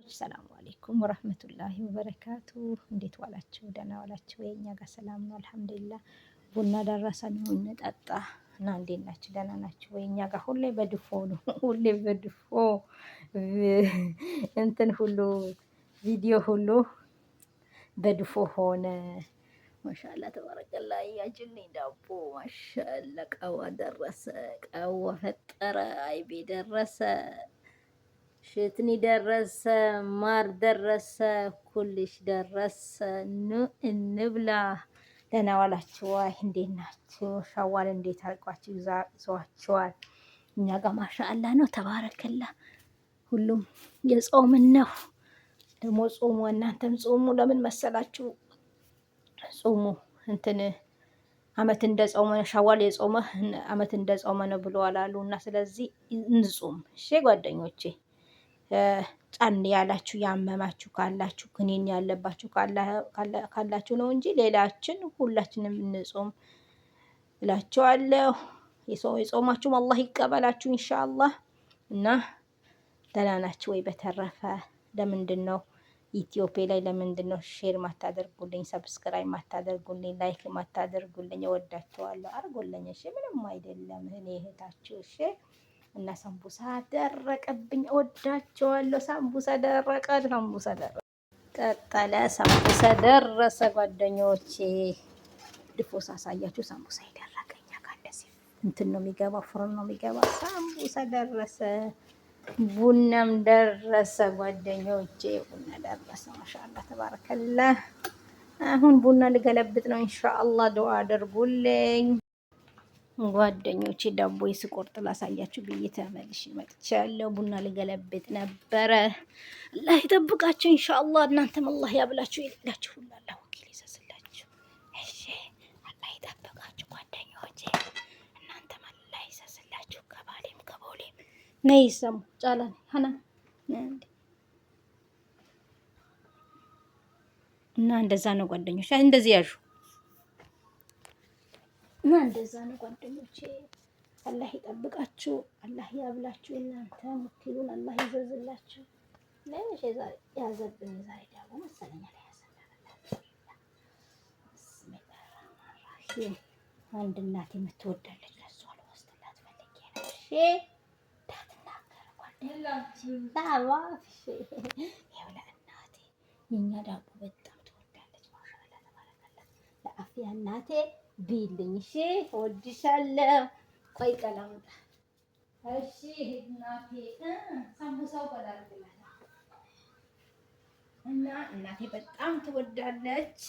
ሰላሙ አሌይኩም ወረህመቱላሂ ወበረካቱ። እንዴት ዋላችሁ? ደህና ዋላችሁ? የእኛ ጋር ሰላም ነው አልሐምዱሊላህ። ቡና ደረሰን እንጠጣ እና እንዴት ናችሁ? ደህና ናችሁ ወይ? እኛ ጋር ሁሌ በድፎ ነው። ሁሌ በድፎ እንትን ሁሉ ቪዲዮ ሁሉ በድፎ ሆነ። ማሻአላ ተባረከላ። ያጅልኝ ዳቦ ማሻአላ። ቀዋ ደረሰ፣ ቀዋ ፈጠረ፣ አይቤ ደረሰ፣ ሽትኒ ደረሰ፣ ማር ደረሰ፣ ኩልሽ ደረሰ። ኑ እንብላ። ደህና ዋላችሁ ወይ? እንዴት ናችሁ? ሻዋል እንዴት አልቋችሁ ይዟችኋል? እኛ ጋር ማሻአላ ነው ተባረከላ። ሁሉም የጾምን ነው። ደግሞ ጾሙ፣ እናንተም ጾሙ። ለምን መሰላችሁ? ጾሙ እንትን አመት እንደ ጾመ ሻዋል የጾመ አመት እንደ ጾመ ነው ብለዋል አሉ እና ስለዚህ እንጹም። እሺ ጓደኞቼ፣ ጫን ያላችሁ ያመማችሁ ካላችሁ ክኒን ያለባችሁ ካላችሁ ነው እንጂ ሌላችን ሁላችንም እንጾም እላችኋለሁ። የጾማችሁም አላህ ይቀበላችሁ ኢንሻአላህ። እና ደህና ናችሁ ወይ? በተረፈ ለምንድን ነው ኢትዮጵያ ላይ ለምንድን ነው ሼር ማታደርጉልኝ? ሰብስክራይብ ማታደርጉልኝ? ላይክ ማታደርጉልኝ? እወዳችኋለሁ፣ አድርጉልኝ። እሺ ምንም አይደለም። እኔ እህታችሁ እሺ። እና ሳምቡሳ ደረቀብኝ። እወዳችኋለሁ። ሳምቡሳ ደረቀ፣ ሳምቡሳ ደረቀ፣ ቀጠለ፣ ሳምቡሳ ደረሰ። ጓደኞቼ ድፎ ሳሳያችሁ ሳምቡሳ ይደረቀ። እኛ ጋር እንደዚህ እንትን ነው የሚገባው፣ ፍርን ነው የሚገባው። ሳምቡሳ ደረሰ። ቡናም ደረሰ ጓደኞቼ፣ ቡና ደረሰ። ማሻአላ ተባረከላህ። አሁን ቡና ልገለብጥ ነው ኢንሻአላህ። ዱአ አድርጉልኝ ጓደኞቼ። ዳቦ ስቆርጥ ላሳያችሁ ብዬ ተመልሼ መጥቻለሁ። ቡና ልገለብጥ ነበረ። አላህ ይጠብቃችሁ ኢንሻአላህ። እናንተም አላህ ያብላችሁ፣ የሌላችሁ ሁሉ አላህ ወኪል ይሰስላችሁ። እሺ አላህ ይጠብቃችሁ ጓደኞቼ። እናንተም አላህ ይሰስላችሁ። ከባሌም ከቦሌም ነይ ሰሙ ጫላን ሀና እና እንደዛ ነው ጓደኞች፣ እንደዚህ ያዡ እና እንደዛ ነው ጓደኞቼ። አላህ ይጠብቃችሁ፣ አላህ ያብላችሁ። እናንተ ሙክሉን አላህ ይዘዝላችሁ። ለምን ዛሬ ያዘብን ዛሬ ዳቦ መሰለኝ ላይ ያሰላል። አንድ እናቴ የምትወዳለች ለሷ ለወስድላት ፈልጌ ነው። እሺ እንዳትናገር ጓደኞቼ። ላባሽ ይኸውላ እናቴ የኛ ዳቦ በጣም ትወዳለች። ማሻአላ ተባረከላ። ለአፍያ እናቴ ቢልኝ። እሺ እወድሻለሁ። ቆይ ቀላምጣ። እሺ እናቴ ሳምቡሳው ቀላልኩላት እና እናቴ በጣም ትወዳለች።